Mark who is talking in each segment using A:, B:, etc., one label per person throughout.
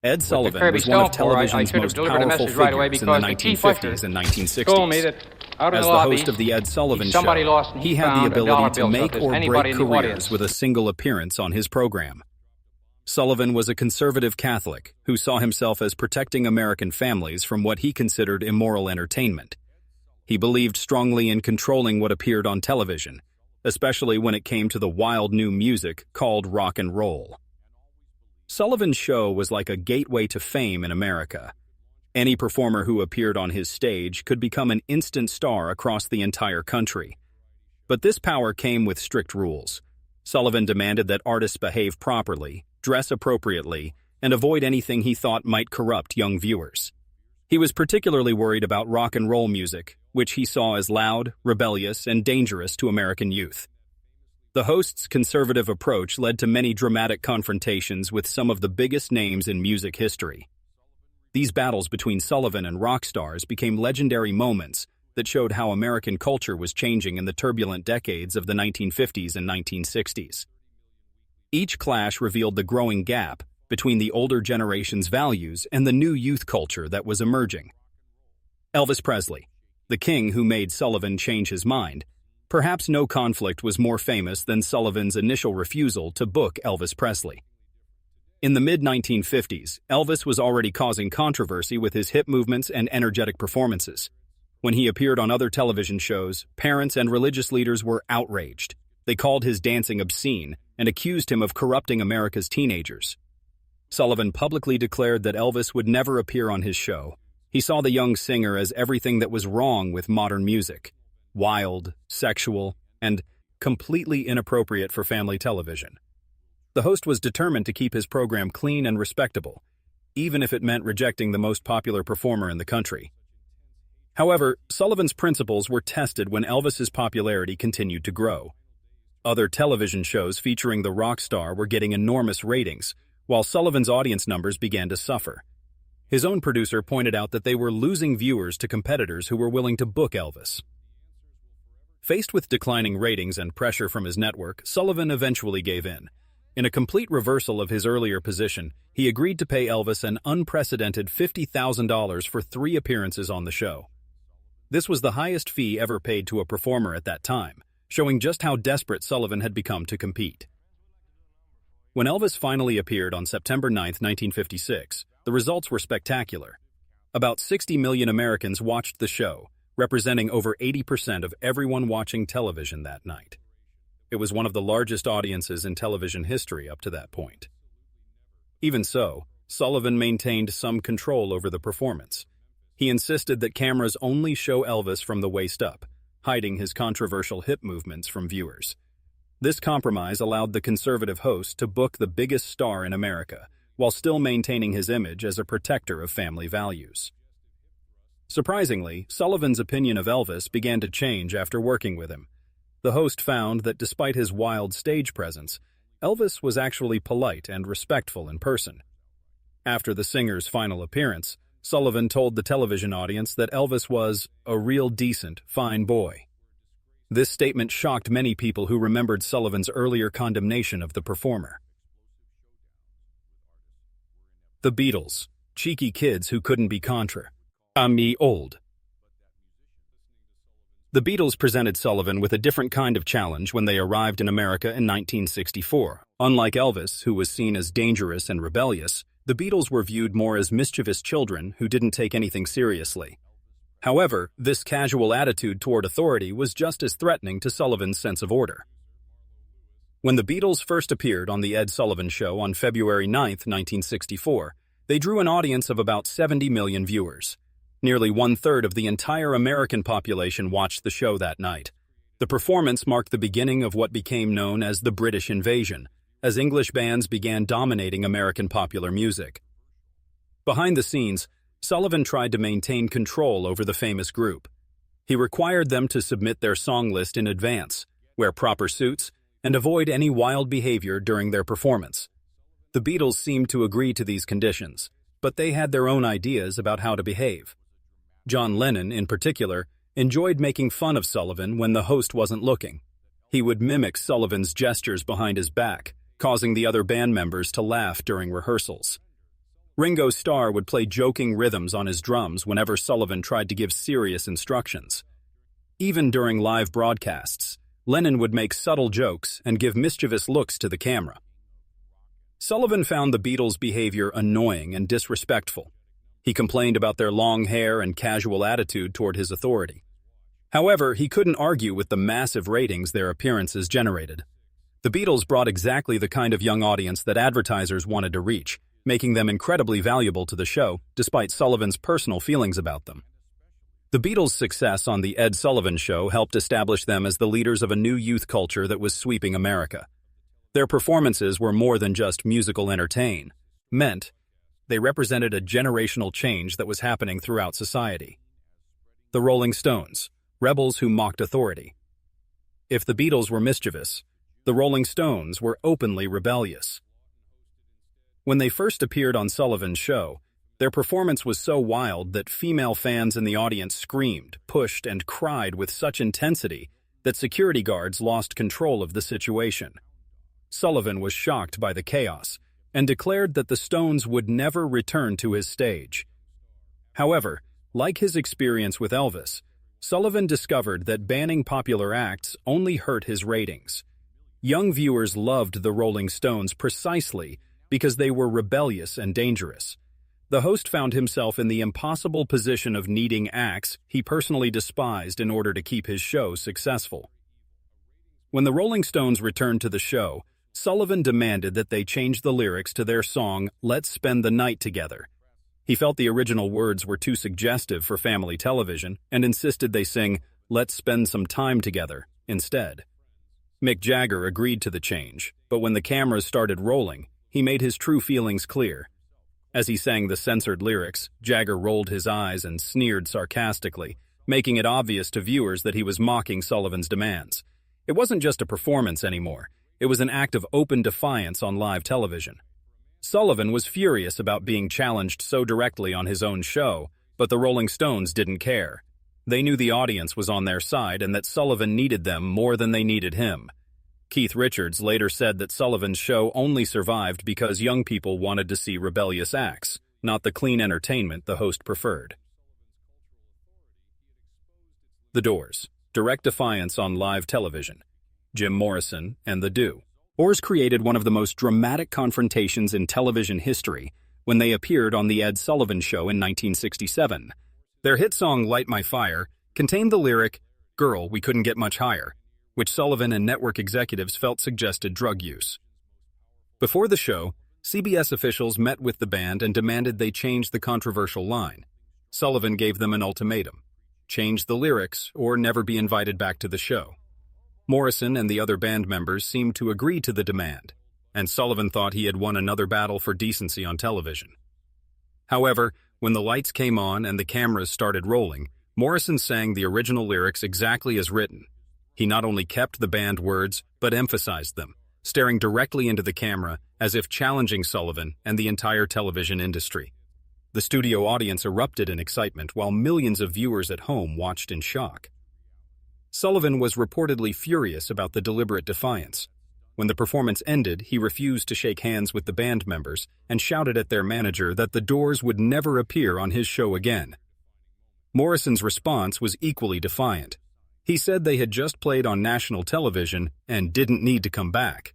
A: Ed
B: with the
A: Sullivan
B: Kirby
A: was one of
B: Stone Corps, I
A: television's
B: should have
A: most
B: delivered a
A: powerful
B: message right away
A: figures in the
B: because the chief usher
A: 1950s and 1960s.
B: told me that out in
A: As
B: the
A: the
B: lobby,
A: host of the Ed Sullivan
B: if somebody
A: Show,
B: lost and
A: he had the
B: found a dollar
A: ability to
B: bill, so if
A: make
B: there's
A: or
B: anybody
A: break
B: in the
A: careers
B: audience.
A: with a single appearance on his program. Sullivan was a conservative Catholic who saw himself as protecting American families from what he considered immoral entertainment. He believed strongly in controlling what appeared on television, especially when it came to the wild new music called rock and roll. Sullivan's show was like a gateway to fame in America. Any performer who appeared on his stage could become an instant star across the entire country. But this power came with strict rules. Sullivan demanded that artists behave properly, dress appropriately, and avoid anything he thought might corrupt young viewers. He was particularly worried about rock and roll music, which he saw as loud, rebellious, and dangerous to American youth. The host's conservative approach led to many dramatic confrontations with some of the biggest names in music history. These battles between Sullivan and rock stars became legendary moments that showed how American culture was changing in the turbulent decades of the 1950s and 1960s. Each clash revealed the growing gap between the older generation's values and the new youth culture that was emerging. Elvis Presley, the king who made Sullivan change his mind. Perhaps no conflict was more famous than Sullivan's initial refusal to book Elvis Presley. In the mid-1950s, Elvis was already causing controversy with his hip movements and energetic performances. When he appeared on other television shows, parents and religious leaders were outraged. They called his dancing obscene and accused him of corrupting America's teenagers. Sullivan publicly declared that Elvis would never appear on his show. He saw the young singer as everything that was wrong with modern music: wild, sexual, and completely inappropriate for family television. The host was determined to keep his program clean and respectable, even if it meant rejecting the most popular performer in the country. However, Sullivan's principles were tested when Elvis's popularity continued to grow. Other television shows featuring the rock star were getting enormous ratings, while Sullivan's audience numbers began to suffer. His own producer pointed out that they were losing viewers to competitors who were willing to book Elvis. Faced with declining ratings and pressure from his network, Sullivan eventually gave in. In a complete reversal of his earlier position, he agreed to pay Elvis an unprecedented $50,000 for 3 appearances on the show. This was the highest fee ever paid to a performer at that time, showing just how desperate Sullivan had become to compete. When Elvis finally appeared on September 9, 1956, the results were spectacular. About 60 million Americans watched the show, representing over 80% of everyone watching television that night. It was one of the largest audiences in television history up to that point. Even so, Sullivan maintained some control over the performance. He insisted that cameras only show Elvis from the waist up, hiding his controversial hip movements from viewers. This compromise allowed the conservative host to book the biggest star in America, while still maintaining his image as a protector of family values. Surprisingly, Sullivan's opinion of Elvis began to change after working with him. The host found that despite his wild stage presence, Elvis was actually polite and respectful in person. After the singer's final appearance, Sullivan told the television audience that Elvis was a real decent, fine boy. This statement shocked many people who remembered Sullivan's earlier condemnation of the performer. The Beatles, cheeky kids who couldn't be contra. Me old. The Beatles presented Sullivan with a different kind of challenge when they arrived in America in 1964. Unlike Elvis, who was seen as dangerous and rebellious, the Beatles were viewed more as mischievous children who didn't take anything seriously. However, this casual attitude toward authority was just as threatening to Sullivan's sense of order. When the Beatles first appeared on The Ed Sullivan Show on February 9, 1964, they drew an audience of about 70 million viewers. Nearly one-third of the entire American population watched the show that night. The performance marked the beginning of what became known as the British Invasion, as English bands began dominating American popular music. Behind the scenes, Sullivan tried to maintain control over the famous group. He required them to submit their song list in advance, wear proper suits, and avoid any wild behavior during their performance. The Beatles seemed to agree to these conditions, but they had their own ideas about how to behave. John Lennon, in particular, enjoyed making fun of Sullivan when the host wasn't looking. He would mimic Sullivan's gestures behind his back, causing the other band members to laugh during rehearsals. Ringo Starr would play joking rhythms on his drums whenever Sullivan tried to give serious instructions. Even during live broadcasts, Lennon would make subtle jokes and give mischievous looks to the camera. Sullivan found the Beatles' behavior annoying and disrespectful. He complained about their long hair and casual attitude toward his authority. However, he couldn't argue with the massive ratings their appearances generated. The Beatles brought exactly the kind of young audience that advertisers wanted to reach, making them incredibly valuable to the show, despite Sullivan's personal feelings about them. The Beatles' success on The Ed Sullivan Show helped establish them as the leaders of a new youth culture that was sweeping America. Their performances were more than just musical entertainment. They represented a generational change that was happening throughout society. The Rolling Stones, rebels who mocked authority. If the Beatles were mischievous, the Rolling Stones were openly rebellious. When they first appeared on Sullivan's show, their performance was so wild that female fans in the audience screamed, pushed, and cried with such intensity that security guards lost control of the situation. Sullivan was shocked by the chaos and declared that the Stones would never return to his stage. However, like his experience with Elvis, Sullivan discovered that banning popular acts only hurt his ratings. Young viewers loved the Rolling Stones precisely because they were rebellious and dangerous. The host found himself in the impossible position of needing acts he personally despised in order to keep his show successful. When the Rolling Stones returned to the show, Sullivan demanded that they change the lyrics to their song, "Let's Spend the Night Together." He felt the original words were too suggestive for family television and insisted they sing, "Let's Spend Some Time Together," instead. Mick Jagger agreed to the change, but when the cameras started rolling, he made his true feelings clear. As he sang the censored lyrics, Jagger rolled his eyes and sneered sarcastically, making it obvious to viewers that he was mocking Sullivan's demands. It wasn't just a performance anymore. It was an act of open defiance on live television. Sullivan was furious about being challenged so directly on his own show, but the Rolling Stones didn't care. They knew the audience was on their side and that Sullivan needed them more than they needed him. Keith Richards later said that Sullivan's show only survived because young people wanted to see rebellious acts, not the clean entertainment the host preferred. The Doors, direct defiance on live television. Jim Morrison and the Doors created one of the most dramatic confrontations in television history when they appeared on The Ed Sullivan Show in 1967. Their hit song "Light My Fire" contained the lyric, "Girl, we couldn't get much higher," which Sullivan and network executives felt suggested drug use. Before the show, CBS officials met with the band and demanded they change the controversial line. Sullivan gave them an ultimatum: change the lyrics or never be invited back to the show. Morrison and the other band members seemed to agree to the demand, and Sullivan thought he had won another battle for decency on television. However, when the lights came on and the cameras started rolling, Morrison sang the original lyrics exactly as written. He not only kept the band words, but emphasized them, staring directly into the camera as if challenging Sullivan and the entire television industry. The studio audience erupted in excitement while millions of viewers at home watched in shock. Sullivan was reportedly furious about the deliberate defiance. When the performance ended, he refused to shake hands with the band members and shouted at their manager that the Doors would never appear on his show again. Morrison's response was equally defiant. He said they had just played on national television and didn't need to come back.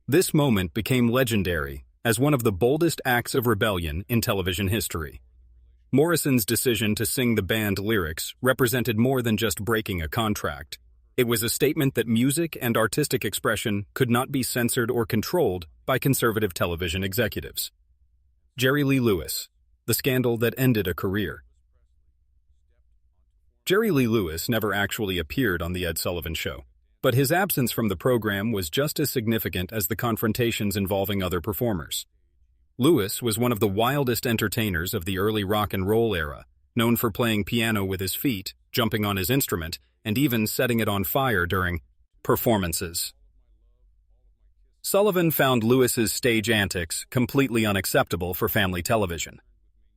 A: This moment became legendary as one of the boldest acts of rebellion in television history. Morrison's decision to sing the band lyrics represented more than just breaking a contract. It was a statement that music and artistic expression could not be censored or controlled by conservative television executives. Jerry Lee Lewis, the scandal that ended a career. Jerry Lee Lewis never actually appeared on The Ed Sullivan Show, but his absence from the program was just as significant as the confrontations involving other performers. Lewis was one of the wildest entertainers of the early rock and roll era, known for playing piano with his feet, jumping on his instrument, and even setting it on fire during performances. Sullivan found Lewis's stage antics completely unacceptable for family television.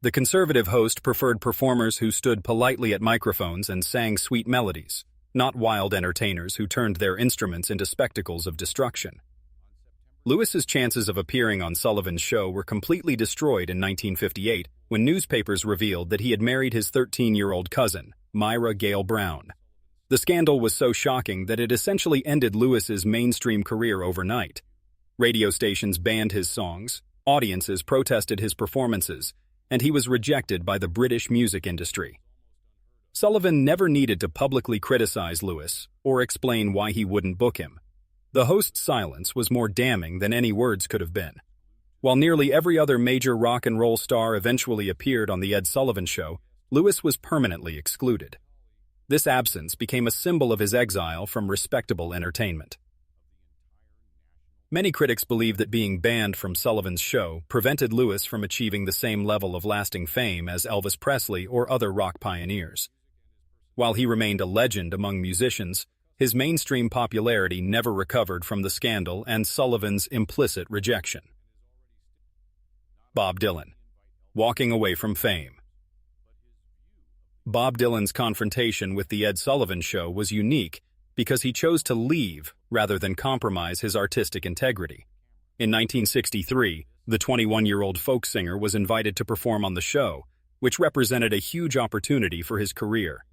A: The conservative host preferred performers who stood politely at microphones and sang sweet melodies, not wild entertainers who turned their instruments into spectacles of destruction. Lewis's chances of appearing on Sullivan's show were completely destroyed in 1958 when newspapers revealed that he had married his 13-year-old cousin, Myra Gale Brown. The scandal was so shocking that it essentially ended Lewis's mainstream career overnight. Radio stations banned his songs, audiences protested his performances, and he was rejected by the British music industry. Sullivan never needed to publicly criticize Lewis or explain why he wouldn't book him. The host's silence was more damning than any words could have been. While nearly every other major rock and roll star eventually appeared on the Ed Sullivan Show, Lewis was permanently excluded. This absence became a symbol of his exile from respectable entertainment. Many critics believe that being banned from Sullivan's show prevented Lewis from achieving the same level of lasting fame as Elvis Presley or other rock pioneers. While he remained a legend among musicians, his mainstream popularity never recovered from the scandal and Sullivan's implicit rejection. Bob Dylan. Walking away from fame. Bob Dylan's confrontation with the Ed Sullivan Show was unique because he chose to leave rather than compromise his artistic integrity. In 1963, the 21-year-old folk singer was invited to perform on the show, which represented a huge opportunity for his career.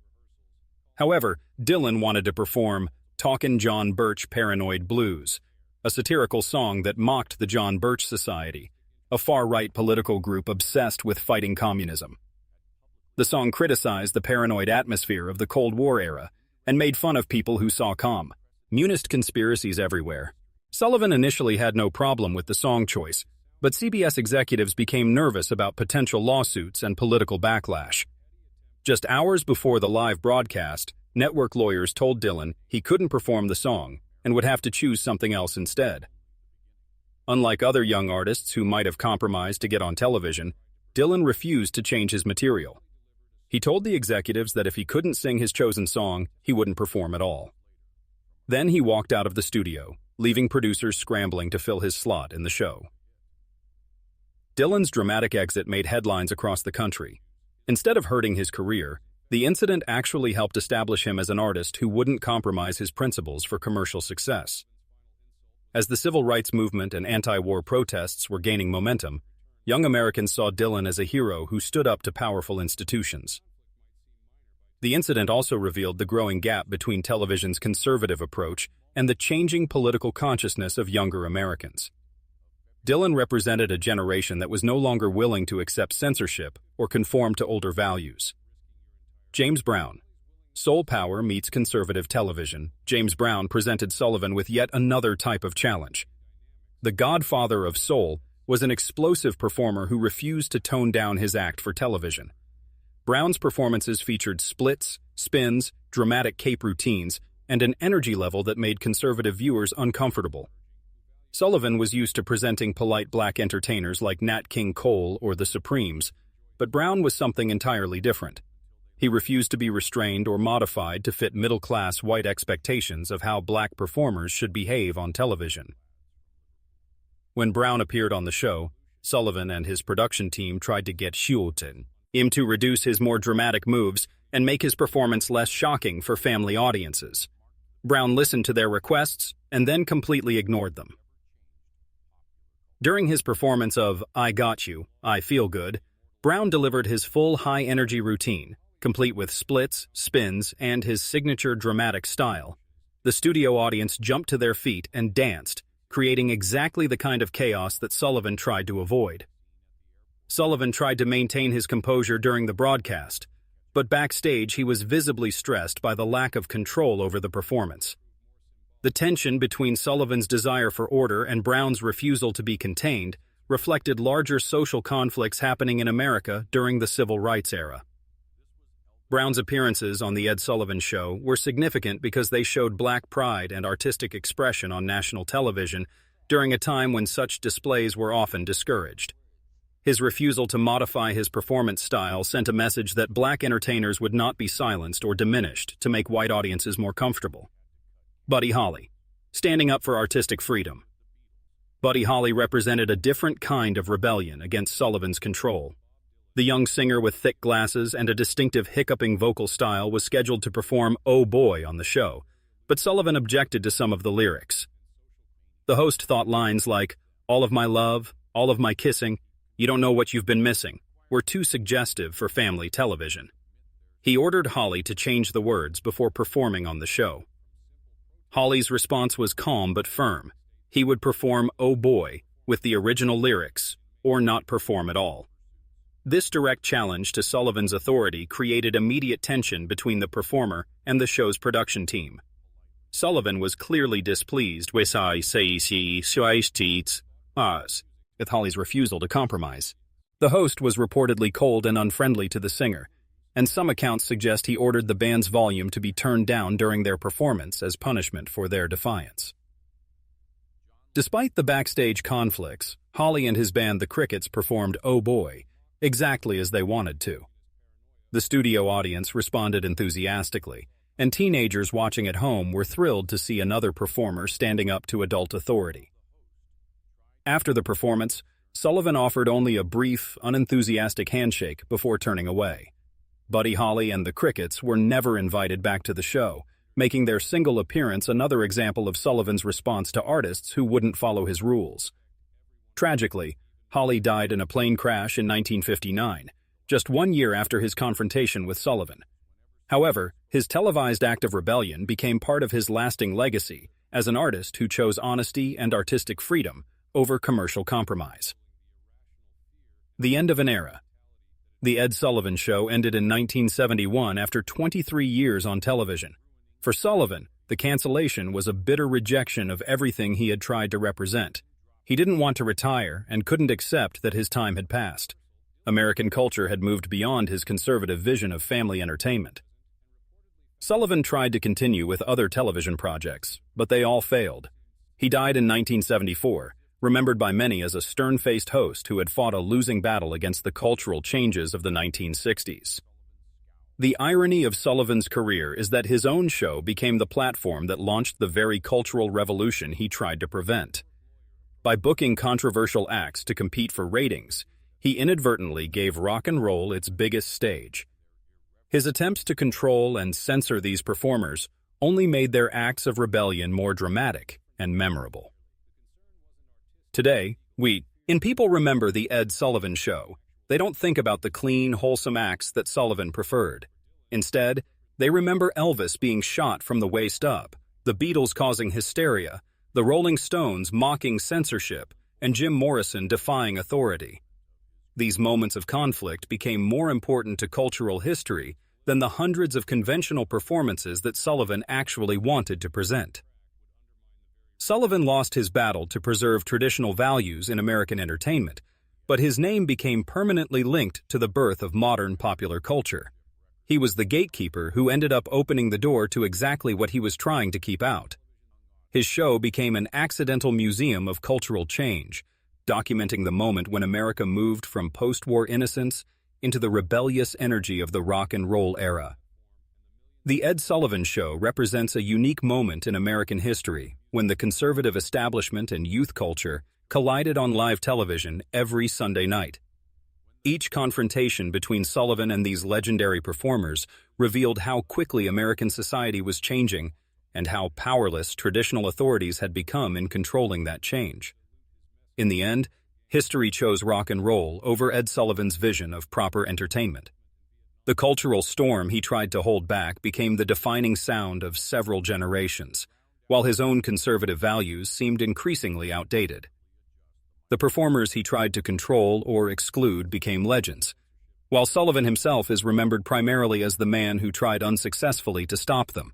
A: However, Dylan wanted to perform "Talkin' John Birch Paranoid Blues," a satirical song that mocked the John Birch Society, a far-right political group obsessed with fighting communism. The song criticized the paranoid atmosphere of the Cold War era and made fun of people who saw communist conspiracies everywhere. Sullivan initially had no problem with the song choice, but CBS executives became nervous about potential lawsuits and political backlash. Just hours before the live broadcast, network lawyers told Dylan he couldn't perform the song and would have to choose something else instead. Unlike other young artists who might have compromised to get on television, Dylan refused to change his material. He told the executives that if he couldn't sing his chosen song, he wouldn't perform at all. Then he walked out of the studio, leaving producers scrambling to fill his slot in the show. Dylan's dramatic exit made headlines across the country. Instead of hurting his career, the incident actually helped establish him as an artist who wouldn't compromise his principles for commercial success. As the civil rights movement and anti-war protests were gaining momentum, young Americans saw Dylan as a hero who stood up to powerful institutions. The incident also revealed the growing gap between television's conservative approach and the changing political consciousness of younger Americans. Dylan represented a generation that was no longer willing to accept censorship or conform to older values. James Brown. Soul power meets conservative television. James Brown presented Sullivan with yet another type of challenge. The godfather of soul was an explosive performer who refused to tone down his act for television. Brown's performances featured splits, spins, dramatic cape routines, and an energy level that made conservative viewers uncomfortable. Sullivan was used to presenting polite black entertainers like Nat King Cole or the Supremes, but Brown was something entirely different. He refused to be restrained or modified to fit middle-class white expectations of how black performers should behave on television. When Brown appeared on the show, Sullivan and his production team tried to get him to reduce his more dramatic moves and make his performance less shocking for family audiences. Brown listened to their requests and then completely ignored them. During his performance of "I Got You, I Feel Good," Brown delivered his full high-energy routine, complete with splits, spins, and his signature dramatic style. The studio audience jumped to their feet and danced, creating exactly the kind of chaos that Sullivan tried to avoid. Sullivan tried to maintain his composure during the broadcast, but backstage he was visibly stressed by the lack of control over the performance. The tension between Sullivan's desire for order and Brown's refusal to be contained reflected larger social conflicts happening in America during the Civil Rights era. Brown's appearances on the Ed Sullivan Show were significant because they showed black pride and artistic expression on national television during a time when such displays were often discouraged. His refusal to modify his performance style sent a message that black entertainers would not be silenced or diminished to make white audiences more comfortable. Buddy Holly. Standing up for artistic freedom. Buddy Holly represented a different kind of rebellion against Sullivan's control. The young singer with thick glasses and a distinctive hiccuping vocal style was scheduled to perform "Oh Boy" on the show, but Sullivan objected to some of the lyrics. The host thought lines like, "All of my love, all of my kissing, you don't know what you've been missing," were too suggestive for family television. He ordered Holly to change the words before performing on the show. Holly's response was calm but firm. He would perform "Oh Boy" with the original lyrics, or not perform at all. This direct challenge to Sullivan's authority created immediate tension between the performer and the show's production team. Sullivan was clearly displeased with Holly's refusal to compromise. The host was reportedly cold and unfriendly to the singer, and some accounts suggest he ordered the band's volume to be turned down during their performance as punishment for their defiance. Despite the backstage conflicts, Holly and his band the Crickets performed "Oh Boy" exactly as they wanted to. The studio audience responded enthusiastically, and teenagers watching at home were thrilled to see another performer standing up to adult authority. After the performance, Sullivan offered only a brief, unenthusiastic handshake before turning away. Buddy Holly and the Crickets were never invited back to the show, making their single appearance another example of Sullivan's response to artists who wouldn't follow his rules. Tragically, Holly died in a plane crash in 1959, just 1 year after his confrontation with Sullivan. However, his televised act of rebellion became part of his lasting legacy as an artist who chose honesty and artistic freedom over commercial compromise. The end of an era. The Ed Sullivan Show ended in 1971 after 23 years on television. For Sullivan, the cancellation was a bitter rejection of everything he had tried to represent. He didn't want to retire and couldn't accept that his time had passed. American culture had moved beyond his conservative vision of family entertainment. Sullivan tried to continue with other television projects, but they all failed. He died in 1974, remembered by many as a stern-faced host who had fought a losing battle against the cultural changes of the 1960s. The irony of Sullivan's career is that his own show became the platform that launched the very cultural revolution he tried to prevent. By booking controversial acts to compete for ratings, he inadvertently gave rock and roll its biggest stage. His attempts to control and censor these performers only made their acts of rebellion more dramatic and memorable. Today, when people remember the Ed Sullivan Show, they don't think about the clean, wholesome acts that Sullivan preferred. Instead, they remember Elvis being shot from the waist up, the Beatles causing hysteria, the Rolling Stones mocking censorship, and Jim Morrison defying authority. These moments of conflict became more important to cultural history than the hundreds of conventional performances that Sullivan actually wanted to present. Sullivan lost his battle to preserve traditional values in American entertainment, but his name became permanently linked to the birth of modern popular culture. He was the gatekeeper who ended up opening the door to exactly what he was trying to keep out. His show became an accidental museum of cultural change, documenting the moment when America moved from post-war innocence into the rebellious energy of the rock and roll era. The Ed Sullivan Show represents a unique moment in American history when the conservative establishment and youth culture collided on live television every Sunday night. Each confrontation between Sullivan and these legendary performers revealed how quickly American society was changing and how powerless traditional authorities had become in controlling that change. In the end, history chose rock and roll over Ed Sullivan's vision of proper entertainment. The cultural storm he tried to hold back became the defining sound of several generations, while his own conservative values seemed increasingly outdated. The performers he tried to control or exclude became legends, while Sullivan himself is remembered primarily as the man who tried unsuccessfully to stop them.